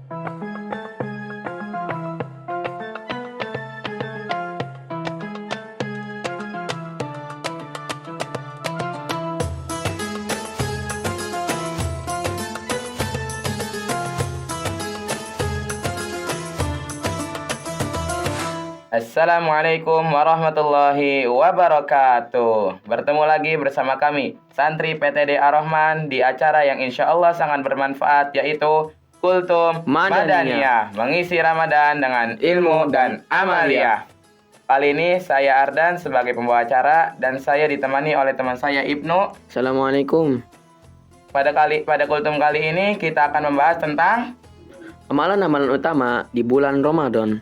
Assalamualaikum warahmatullahi wabarakatuh. Bertemu lagi bersama kami, Santri PTD Ar-Rahman, di acara yang insya Allah sangat bermanfaat, yaitu Kultum Madaniyah, mengisi Ramadan dengan ilmu dan amaliyah. Kali ini saya Ardan sebagai pembawa acara, dan saya ditemani oleh teman saya Ibnu. Assalamualaikum. Pada Kultum kali ini kita akan membahas tentang Amalan-amalan utama di bulan Ramadan.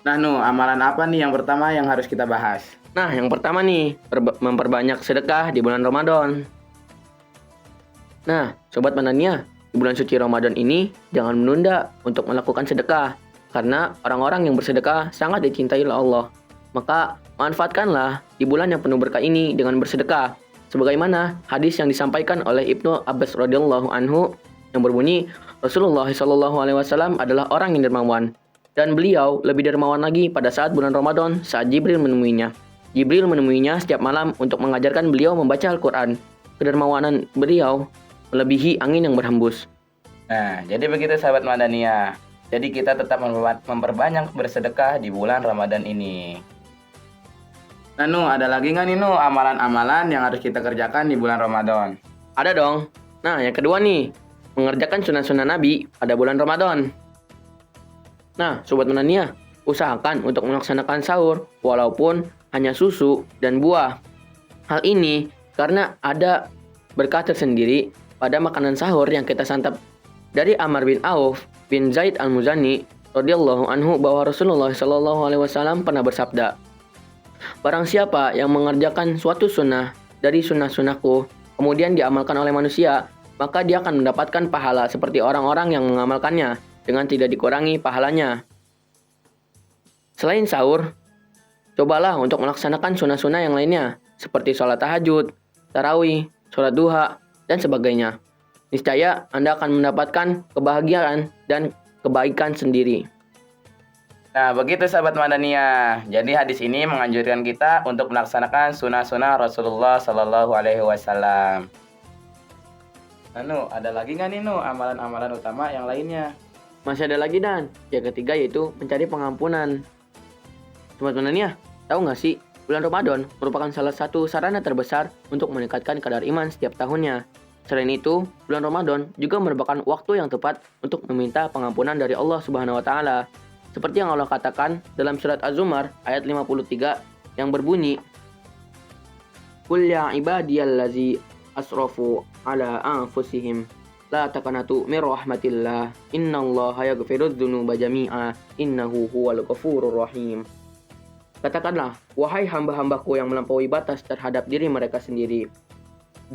Nah, amalan apa nih yang pertama yang harus kita bahas? Nah, yang pertama nih, memperbanyak sedekah di bulan Ramadan. Nah, Sobat Madaniyah, di bulan suci Ramadan ini jangan menunda untuk melakukan sedekah, karena orang-orang yang bersedekah sangat dicintai oleh Allah. Maka, manfaatkanlah di bulan yang penuh berkah ini dengan bersedekah. Sebagaimana hadis yang disampaikan oleh Ibnu Abbas radhiyallahu anhu yang berbunyi, Rasulullah SAW adalah orang yang dermawan. Dan beliau lebih dermawan lagi pada saat bulan Ramadan saat Jibril menemuinya. Jibril menemuinya setiap malam untuk mengajarkan beliau membaca Al-Quran. Kedermawanan beliau melebihi angin yang berhembus. Nah, jadi begitu sahabat Madaniyah. Jadi kita tetap memperbanyak bersedekah di bulan Ramadan ini. Nah, ada lagi nggak nih amalan-amalan yang harus kita kerjakan di bulan Ramadan? Ada dong. Nah, yang kedua nih, mengerjakan sunnah-sunnah Nabi pada bulan Ramadan. Nah, Sobat Madaniyah, usahakan untuk melaksanakan sahur walaupun hanya susu dan buah. Hal ini karena ada berkah tersendiri pada makanan sahur yang kita santap. Dari Amr bin Auf bin Zaid al-Muzani radhiyallahu anhu bahwa Rasulullah SAW pernah bersabda, "Barang siapa yang mengerjakan suatu sunnah dari sunnah-sunnahku, kemudian diamalkan oleh manusia, maka dia akan mendapatkan pahala seperti orang-orang yang mengamalkannya, dengan tidak dikurangi pahalanya." Selain sahur, cobalah untuk melaksanakan sunnah-sunnah yang lainnya, seperti sholat tahajud, tarawih, sholat duha, dan sebagainya. Niscaya Anda akan mendapatkan kebahagiaan dan kebaikan sendiri. Nah, begitu sahabat Madaniyah. Jadi hadis ini menganjurkan kita untuk melaksanakan sunnah-sunnah Rasulullah Sallallahu Alaihi Wasallam. Nah, ada lagi nggak nih amalan-amalan utama yang lainnya? Masih ada lagi Dan, yang ketiga yaitu mencari pengampunan. Sobat Madaniyah, tahu nggak sih, bulan Ramadan merupakan salah satu sarana terbesar untuk meningkatkan kadar iman setiap tahunnya. Selain itu, bulan Ramadan juga merupakan waktu yang tepat untuk meminta pengampunan dari Allah Subhanahu wa Ta'ala. Seperti yang Allah katakan dalam surat Az-Zumar ayat 53 yang berbunyi, "Qul ya ibadiyallazi asrafu ala anfusihim la taqnatu mir rahmatillah innallaha yaghfirudz dzunuba jami'a innahu huwal ghafurur rahim." Katakanlah, wahai hamba-hambaku yang melampaui batas terhadap diri mereka sendiri,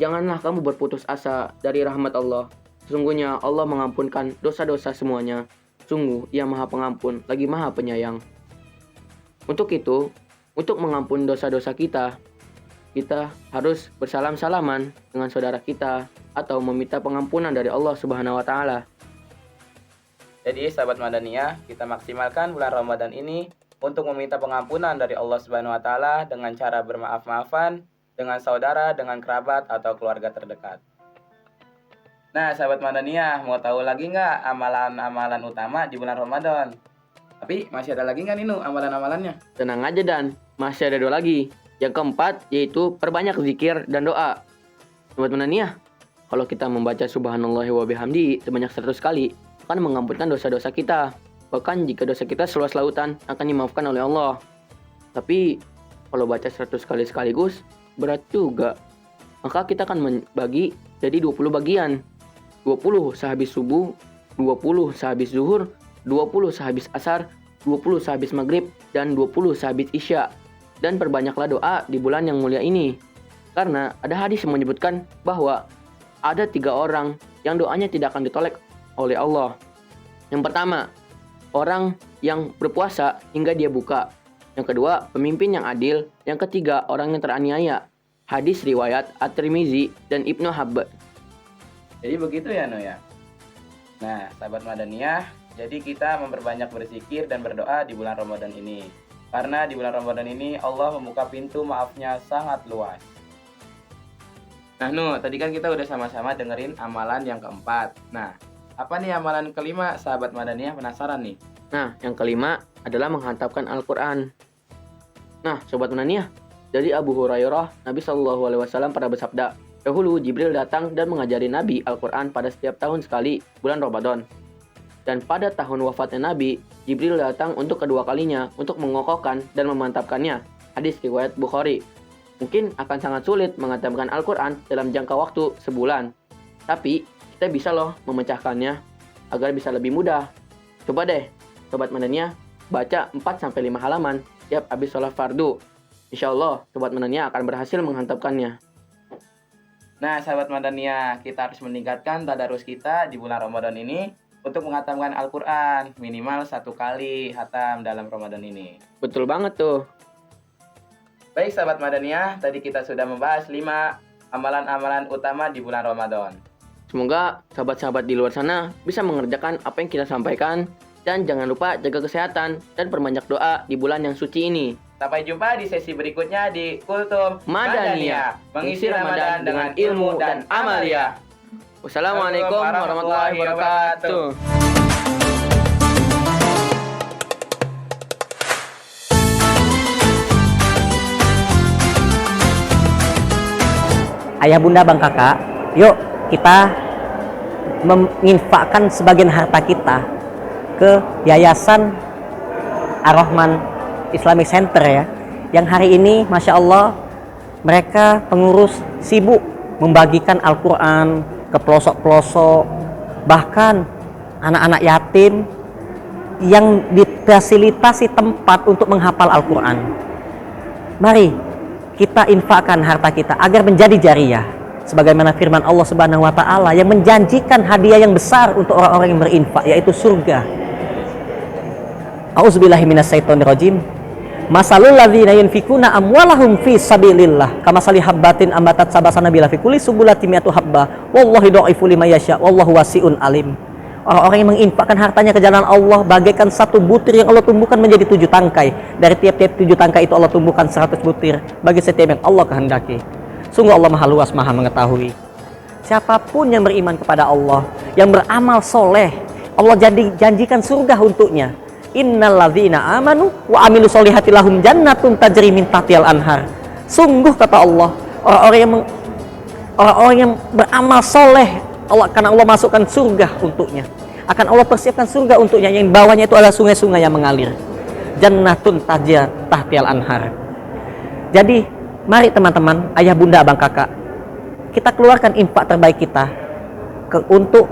janganlah kamu berputus asa dari rahmat Allah. Sesungguhnya Allah mengampunkan dosa-dosa semuanya. Sungguh, Ia Maha Pengampun lagi Maha Penyayang. Untuk itu, untuk mengampun dosa-dosa kita harus bersalam-salaman dengan saudara kita atau meminta pengampunan dari Allah Subhanahu wa Ta'ala. Jadi sahabat Madaniyah, kita maksimalkan bulan Ramadan ini untuk meminta pengampunan dari Allah Subhanahu wa Ta'ala dengan cara bermaaf-maafan dengan saudara, dengan kerabat atau keluarga terdekat. Nah, sahabat Madaniyah, mau tahu lagi nggak amalan-amalan utama di bulan Ramadan? Tapi masih ada lagi nggak nih amalan-amalannya? Tenang aja Dan, masih ada 2 lagi. Yang keempat yaitu perbanyak zikir dan doa. Sobat Madaniyah, kalau kita membaca subhanallahi wa bihamdi sebanyak 100 kali, akan mengampunkan dosa-dosa kita. Bahkan jika dosa kita seluas lautan, akan dimaafkan oleh Allah. Tapi, kalau baca 100 kali sekaligus, berat juga. Maka kita akan membagi jadi 20 bagian. 20 sehabis subuh, 20 sehabis zuhur, 20 sehabis asar, 20 sehabis maghrib, dan 20 sehabis isya. Dan perbanyaklah doa di bulan yang mulia ini. Karena ada hadis yang menyebutkan bahwa ada 3 orang yang doanya tidak akan ditolak oleh Allah. Yang pertama, orang yang berpuasa hingga dia buka. Yang kedua, pemimpin yang adil. Yang ketiga, orang yang teraniaya. Hadis riwayat At-Tirmizi dan Ibnu Habban. Jadi begitu ya, ya. Nah, sahabat Madaniyah, jadi kita memperbanyak berzikir dan berdoa di bulan Ramadan ini. Karena di bulan Ramadan ini Allah membuka pintu maafnya sangat luas. Nah, tadi kan kita udah sama-sama dengerin amalan yang keempat. Nah, apa nih amalan kelima, sahabat Madaniyah? Penasaran nih? Nah, yang kelima adalah menghantamkan Al-Quran. Nah, Sobat Madaniyah, dari Abu Hurairah, Nabi Shallallahu Alaihi Wasallam pernah bersabda, dahulu Jibril datang dan mengajari Nabi Al-Quran pada setiap tahun sekali, bulan Ramadan. Dan pada tahun wafatnya Nabi, Jibril datang untuk kedua kalinya untuk mengokohkan dan memantapkannya. Hadis riwayat Bukhari. Mungkin akan sangat sulit menghantamkan Al-Quran dalam jangka waktu sebulan. Tapi, kita bisa loh memecahkannya agar bisa lebih mudah. Coba deh, Sobat Madaniyah, baca 4-5 halaman tiap habis sholat fardu. Insya Allah, Sobat Madaniyah akan berhasil menghantamkannya. Nah, sahabat Madaniyah, kita harus meningkatkan tadarus kita di bulan Ramadan ini untuk menghatamkan Al-Quran minimal 1 kali hatam dalam Ramadan ini. Betul banget tuh. Baik sahabat Madaniyah, tadi kita sudah membahas 5 amalan-amalan utama di bulan Ramadan. Semoga sahabat-sahabat di luar sana bisa mengerjakan apa yang kita sampaikan. Dan jangan lupa jaga kesehatan dan perbanyak doa di bulan yang suci ini. Sampai jumpa di sesi berikutnya di Kultum Madaniyah, mengisi Ramadan dengan ilmu dan amalia. Wassalamualaikum warahmatullahi wabarakatuh. Ayah bunda bang kakak, yuk kita menginfakkan sebagian harta kita ke Yayasan Ar-Rahman Islamic Center ya, yang hari ini Masya Allah mereka pengurus sibuk membagikan Al-Quran ke pelosok-pelosok, bahkan anak-anak yatim yang difasilitasi tempat untuk menghafal Al-Quran. Mari kita infakkan harta kita agar menjadi jariyah, sebagaimana firman Allah Subhanahu wa taala yang menjanjikan hadiah yang besar untuk orang-orang yang berinfak, yaitu surga. A'udzubillahi minasyaitonirrajim. Masalul ladzina yunfikuna amwalahum fi sabilillah kamasali habbatin ambatat sabasana bila fi kulli subulati mi'atu habba wallahu yudha'ifu liman yasha wallahu wasi'un alim. Orang-orang yang menginfakkan hartanya ke jalan Allah bagaikan satu butir yang Allah tumbuhkan menjadi 7 tangkai. Dari tiap-tiap 7 tangkai itu Allah tumbuhkan 100 butir bagi setiap yang Allah kehendaki. Sungguh Allah Maha Luas, Maha Mengetahui. Siapapun yang beriman kepada Allah, yang beramal soleh, Allah janjikan surga untuknya. Innal ladzina amanu wa amilu sholihati lahum jannatun tajri min tahtihal anhar. Sungguh kata Allah, orang-orang yang beramal soleh, karena Allah masukkan surga untuknya. Akan Allah persiapkan surga untuknya yang bawahnya itu adalah sungai-sungai yang mengalir. Jannatun tajri tahtihal anhar. Jadi, mari teman-teman, ayah bunda abang kakak, kita keluarkan infak terbaik kita untuk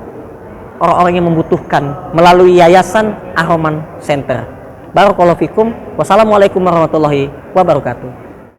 orang-orang yang membutuhkan melalui Yayasan Ar-Rahman Center. Barakallahu fikum. Wassalamualaikum warahmatullahi wabarakatuh.